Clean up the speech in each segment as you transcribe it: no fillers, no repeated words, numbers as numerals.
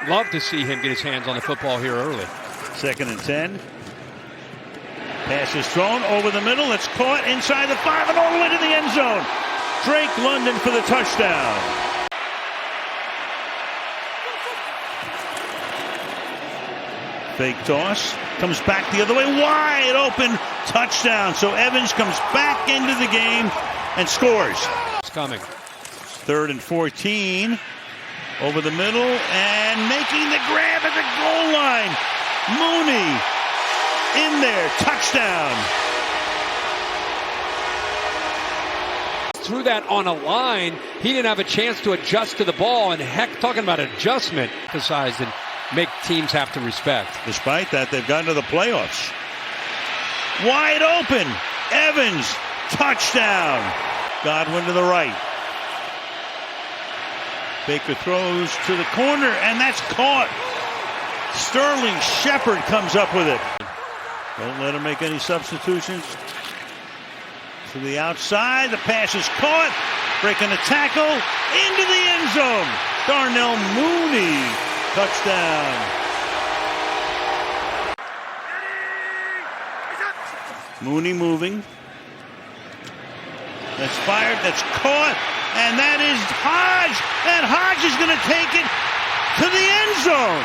love to see him get his hands on the football here early. 2nd and 10. Pass is thrown over the middle. It's caught inside the 5 and all the way to the end zone. Drake London for the touchdown. Fake toss. Comes back the other way. Wide open. Touchdown. So Evans comes back into the game and scores. It's coming. 3rd and 14. Over the middle and making the grab at the goal line. Mooney in there. Touchdown. Threw that on a line. He didn't have a chance to adjust to the ball. And heck, talking about adjustment, emphasized and make teams have to respect. Despite that, they've gotten to the playoffs. Wide open. Evans. Touchdown. Godwin to the right. Baker throws to the corner, and that's caught. Sterling Shepard comes up with it. Don't let him make any substitutions. To the outside, the pass is caught. Breaking the tackle, into the end zone. Darnell Mooney, touchdown. Mooney moving. That's fired, that's caught, and that is Hodge. And Hodge is going to take it to the end zone.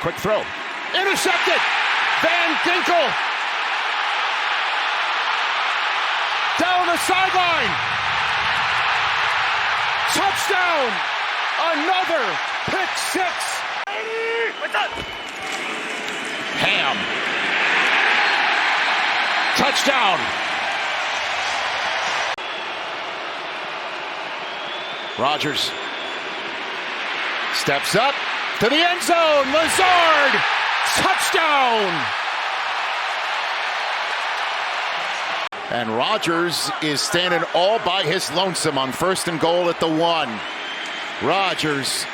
Quick throw. Intercepted. Van Ginkel. Down the sideline. Touchdown. Another pick six. Ham. Touchdown. Rodgers steps up to the end zone. Lazard. Touchdown. And Rodgers is standing all by his lonesome on 1st and goal at the 1. Rodgers,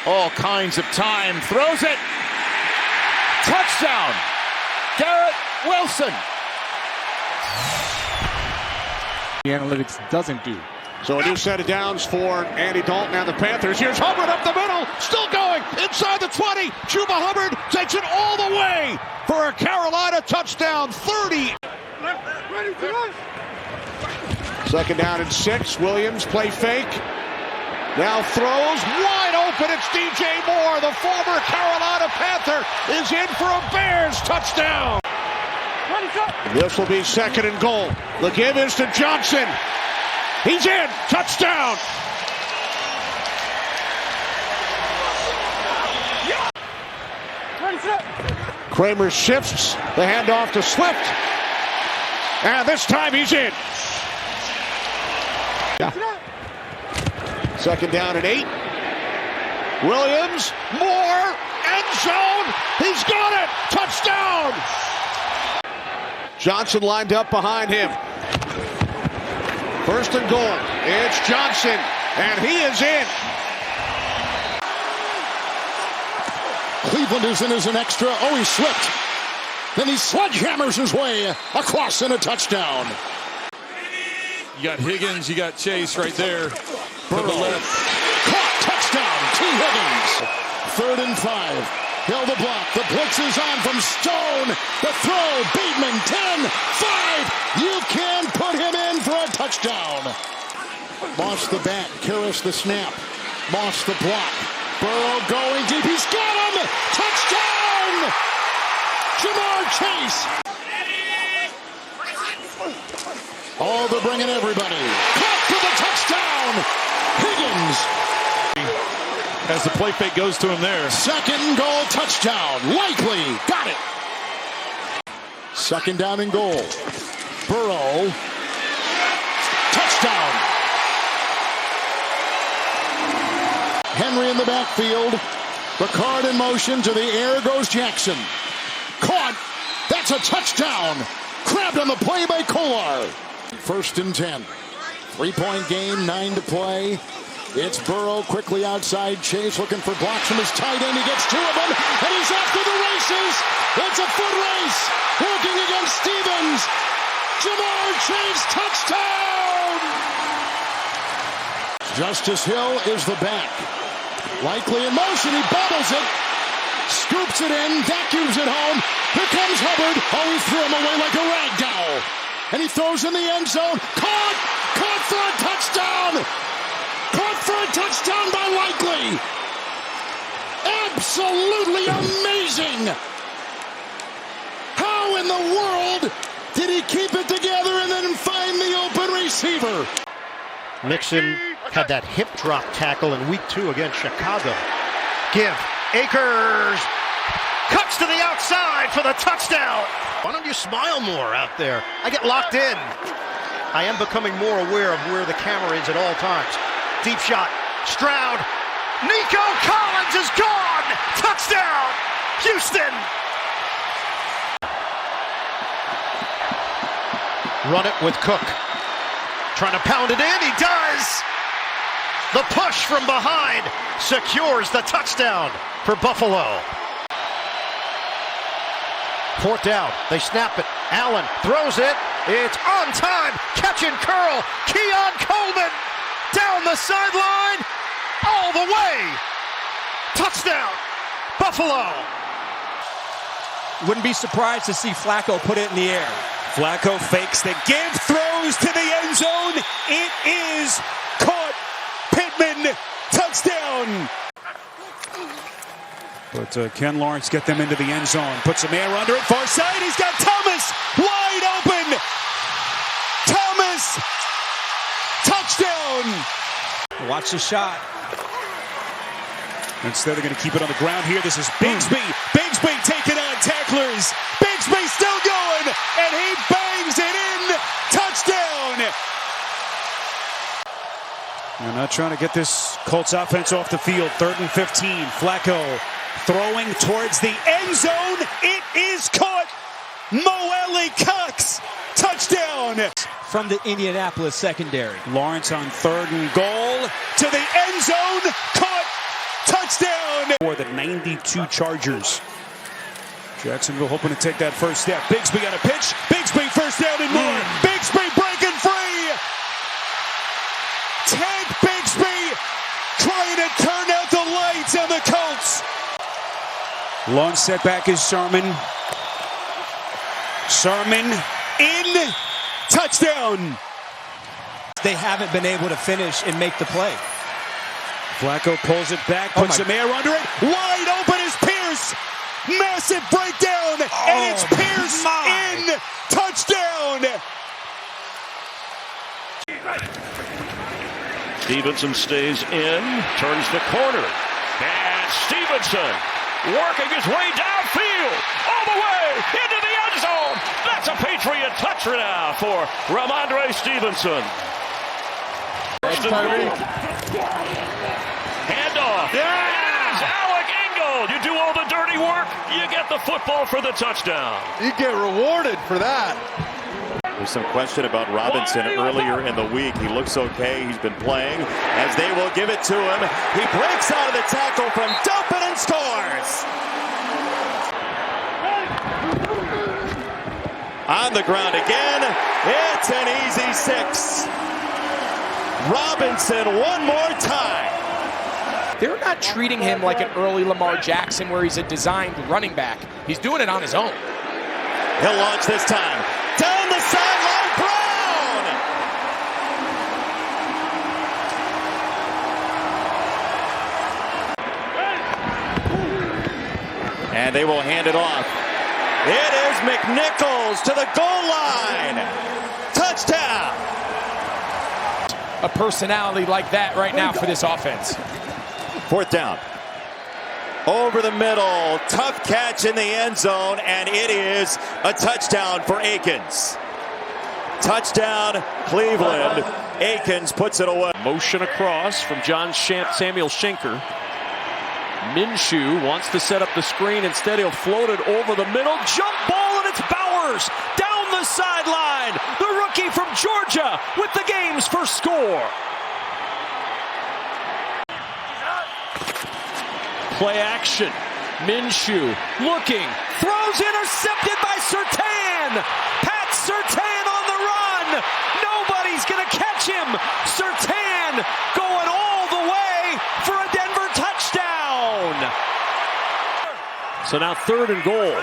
all kinds of time, throws it. Touchdown. Garrett Wilson. The analytics doesn't do. So a new set of downs for Andy Dalton and the Panthers. Here's Hubbard up the middle, still going, inside the 20. Chuba Hubbard takes it all the way for a Carolina touchdown, 30. 2nd down and 6. Williams play fake. Now throws wide open. It's DJ Moore, the former Carolina Panther, is in for a Bears touchdown. This will be 2nd and goal. The give is to Johnson. He's in. Touchdown. Kramer shifts the handoff to Swift. And this time he's in. 2nd down and 8. Williams, Moore, end zone. He's got it. Touchdown. Johnson lined up behind him. 1st and goal. It's Johnson, and he is in. Cleveland is in as an extra. Oh, he slipped. Then he sledgehammers his way across in a touchdown. You got Higgins, you got Chase right there. Burrow. To the left. Caught. Touchdown. T. Higgins. 3rd and 5. Hill the block. The blitz is on from Stone. The throw. Bateman. 10. 5. You can put him in for a touchdown. Moss the bat. Karras the snap. Moss the block. Burrow going deep. He's got him. Touchdown. Jamar Chase. Oh, they're bringing everybody. Caught for the touchdown. Higgins. As the play fake goes to him there. 2nd goal touchdown. Likely. Got it. 2nd down and goal. Burrow. Touchdown. Henry in the backfield. Ricard in motion. To the air goes Jackson. Caught. That's a touchdown. Grabbed on the play by Kolar. 1st and 10. 3-point game, 9 to play. It's Burrow quickly outside. Chase looking for blocks from his tight end. He gets 2 of them, and he's off to the races. It's a foot race. Working against Stevens. Jamar Chase, touchdown! Justice Hill is the back. Likely in motion, he bobbles it. Scoops it in, vacuums it home. Here comes Hubbard. Oh, he threw him away like a rag doll. And he throws in the end zone. Caught! Caught for a touchdown! Caught for a touchdown by Likely! Absolutely amazing! How in the world did he keep it together and then find the open receiver? Mixon had that hip drop tackle in week 2 against Chicago. Give. Akers cuts to the outside for the touchdown. Why don't you smile more out there? I get locked in. I am becoming more aware of where the camera is at all times. Deep shot. Stroud. Nico Collins is gone. Touchdown. Houston. Run it with Cook. Trying to pound it in. He does. The push from behind secures the touchdown for Buffalo. 4th down. They snap it. Allen throws it. It's on time. Catch and curl. Keon Coleman down the sideline. All the way. Touchdown. Buffalo. Wouldn't be surprised to see Flacco put it in the air. Flacco fakes the give, throws to the end zone. It is caught. Pittman, touchdown. But Ken Lawrence get them into the end zone. Puts some air under it. Far side. He's got Thomas wide open. Thomas, touchdown. Watch the shot. Instead, they're going to keep it on the ground here. This is Bigsby. Bigsby taking on tacklers. Bigsby still going, and he bangs it in. Touchdown. They're not trying to get this Colts offense off the field. 3rd and 15. Flacco throwing towards the end zone. It is caught. Moelle Cox. Touchdown. From the Indianapolis secondary. Lawrence on 3rd and goal. To the end zone. Caught. Touchdown. For the 92 Chargers. Jacksonville hoping to take that first step. Bigsby on a pitch. Bigsby first down and more. Bigsby breaking free. Tank Bigsby trying to turn out the lights on the Colts. Long setback is Sermon. Sermon in. Touchdown. They haven't been able to finish and make the play. Flacco pulls it back, puts some air under it. Wide open is Pierce. Massive breakdown, and it's Pierce in. Touchdown. Stevenson stays in, turns the corner. And Stevenson working his way downfield, all the way into the end zone. That's a Patriot touchdown for Ramondre Stevenson. First and goal. Handoff. Yeah! It is Alec Ingold. You do all the dirty work, you get the football for the touchdown. You get rewarded for that. There's some question about Robinson earlier in the week. He looks okay. He's been playing as they will give it to him. He breaks out of the tackle from Dopin and scores. On the ground again. It's an easy 6. Robinson one more time. They're not treating him like an early Lamar Jackson where he's a designed running back. He's doing it on his own. He'll launch this time. Down the sideline, Brown! And they will hand it off. It is McNichols to the goal line. Touchdown! A personality like that right now for this offense. 4th down. Over the middle. Tough catch in the end zone, and it is a touchdown for Akins. Touchdown, Cleveland. Akins puts it away. Motion across from Samuel Schenker. Minshew wants to set up the screen. Instead, he'll float it over the middle. Jump ball, and it's Bowers down the sideline. The rookie from Georgia with the game's first score. Play action. Minshew looking, throws, intercepted by Surtain. Pat Surtain on catch him. Surtain going all the way for a Denver touchdown. So now 3rd and goal.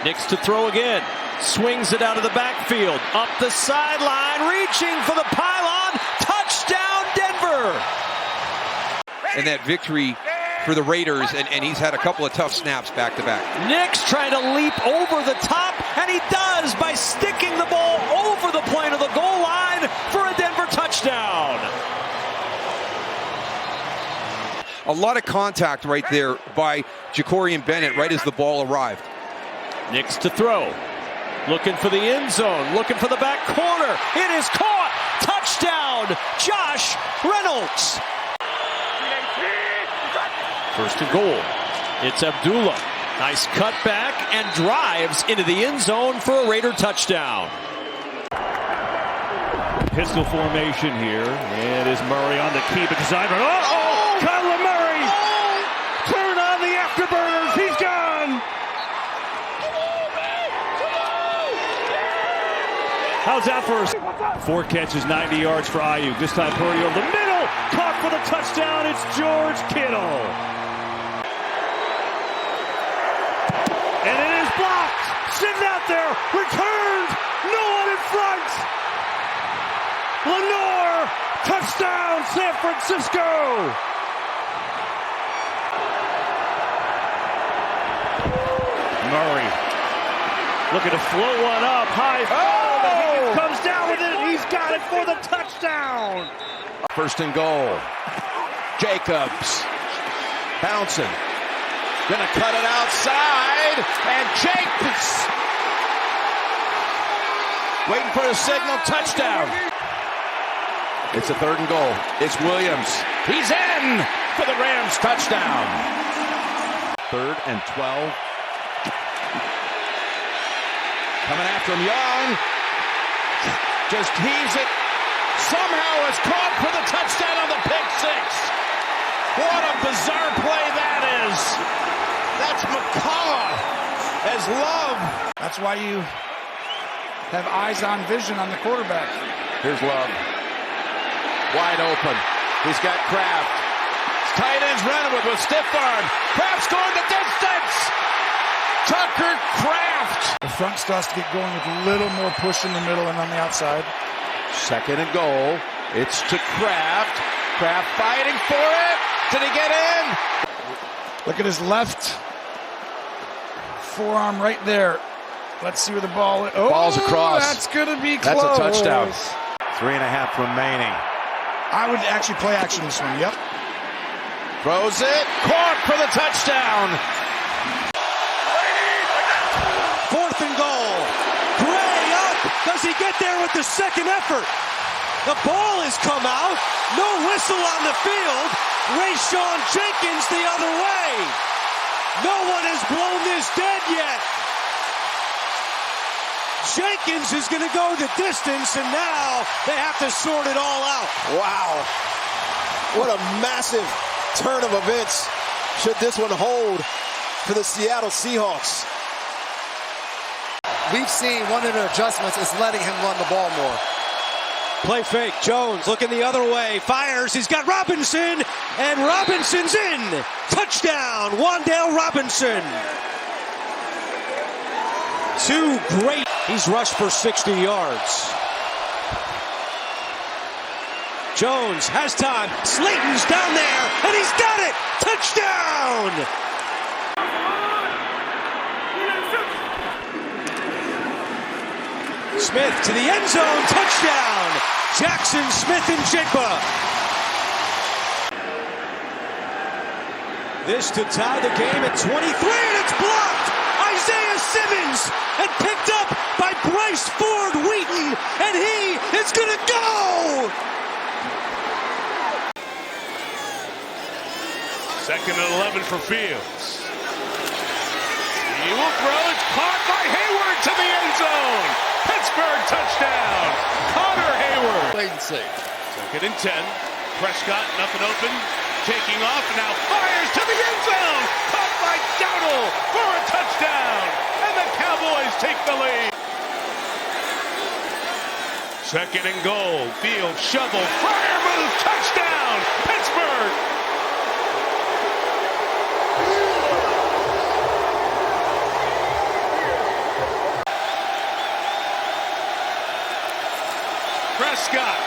Nix to throw again. Swings it out of the backfield. Up the sideline, reaching for the pylon. Touchdown, Denver. And that victory for the Raiders, and he's had a couple of tough snaps back to back. Nix trying to leap over the top, and he does by sticking the ball over the plane of the goal line for a Denver touchdown. A lot of contact right there by Jacorian Bennett right as the ball arrived. Nix to throw. Looking for the end zone, looking for the back corner. It is caught. Touchdown, Josh Reynolds. 1st and goal. It's Abdullah. Nice cutback and drives into the end zone for a Raider touchdown. Pistol formation here. It is Murray on the keep assignment. Uh-oh! Kyler Murray! Turn on the afterburners. He's gone! How's that for 4 catches, 90 yards for Ayuk. This time Purdy over the middle. Caught for the touchdown. It's George Kittle. And it is blocked. Sitting out there. Returned. No one in front. Lenore. Touchdown, San Francisco. Murray. Looking to float one up. High. Oh! Comes down with it. He's got it for the touchdown. 1st and goal. Jacobs. Bouncing. Gonna cut it outside. And Jacobs. Waiting for the signal. Touchdown. It's a 3rd and goal. It's Williams. He's in for the Rams. Touchdown. 3rd and 12. Coming after him, Young. Just heaves it. Somehow is caught for the touchdown on the pick 6. What a bizarre play that is. That's McCullough as Love. That's why you have eyes on vision on the quarterback. Here's Love. Wide open. He's got Kraft. Tight ends running with stiff arm. Kraft's going the distance. Tucker Kraft. The front starts to get going with a little more push in the middle and on the outside. 2nd and goal. It's to Kraft. Kraft fighting for it. Did he get in? Look at his left forearm right there. Let's see where the ball is. Oh, ball's across. That's going to be close. That's a touchdown. 3.5 remaining. I would actually play action this one. Yep. Throws it. Caught for the touchdown. 4th and goal. Gray up. Does he get there with the 2nd effort? The ball has come out. No whistle on the field. Rayshawn Jenkins the other way. No one has blown this dead yet. Jenkins is going to go the distance, and now they have to sort it all out. Wow. What a massive turn of events should this one hold for the Seattle Seahawks. We've seen one of their adjustments is letting him run the ball more. Play fake. Jones looking the other way. Fires. He's got Robinson. And Robinson's in. Touchdown. Wan'Dale Robinson. 2 great. He's rushed for 60 yards. Jones has time. Slayton's down there. And he's got it. Touchdown. Smith to the end zone, touchdown! Jackson, Smith, and Jigba. This to tie the game at 23, and it's blocked! Isaiah Simmons, and picked up by Bryce Ford Wheaton, and he is gonna go! 2nd and 11 for Fields. He will throw, it's caught by Hayward to the end zone! Pittsburgh touchdown, Connor Hayward. Wait and see. 2nd and 10. Prescott, nothing open, taking off, now fires to the end zone. Caught by Dowdle for a touchdown, and the Cowboys take the lead. Second and goal. Field shovel. Fryer move. Touchdown. Pittsburgh. Prescott.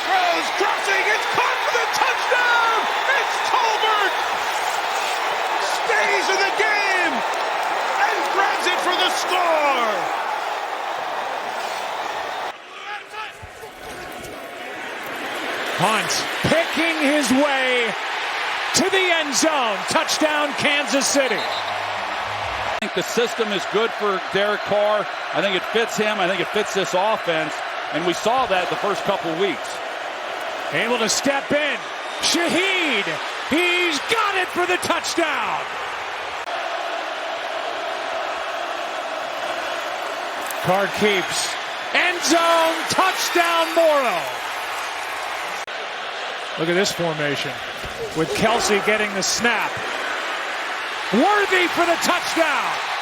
Throws. Crossing. It's caught for the touchdown. It's Tolbert. Stays in the game. And grabs it for the score. Hunt picking his way to the end zone. Touchdown, Kansas City. I think the system is good for Derek Carr. I think it fits him. I think it fits this offense. And we saw that the first couple of weeks. Able to step in. Shaheed. He's got it for the touchdown. Carr keeps. End zone. Touchdown, Morrow. Look at this formation with Kelsey getting the snap. Worthy for the touchdown.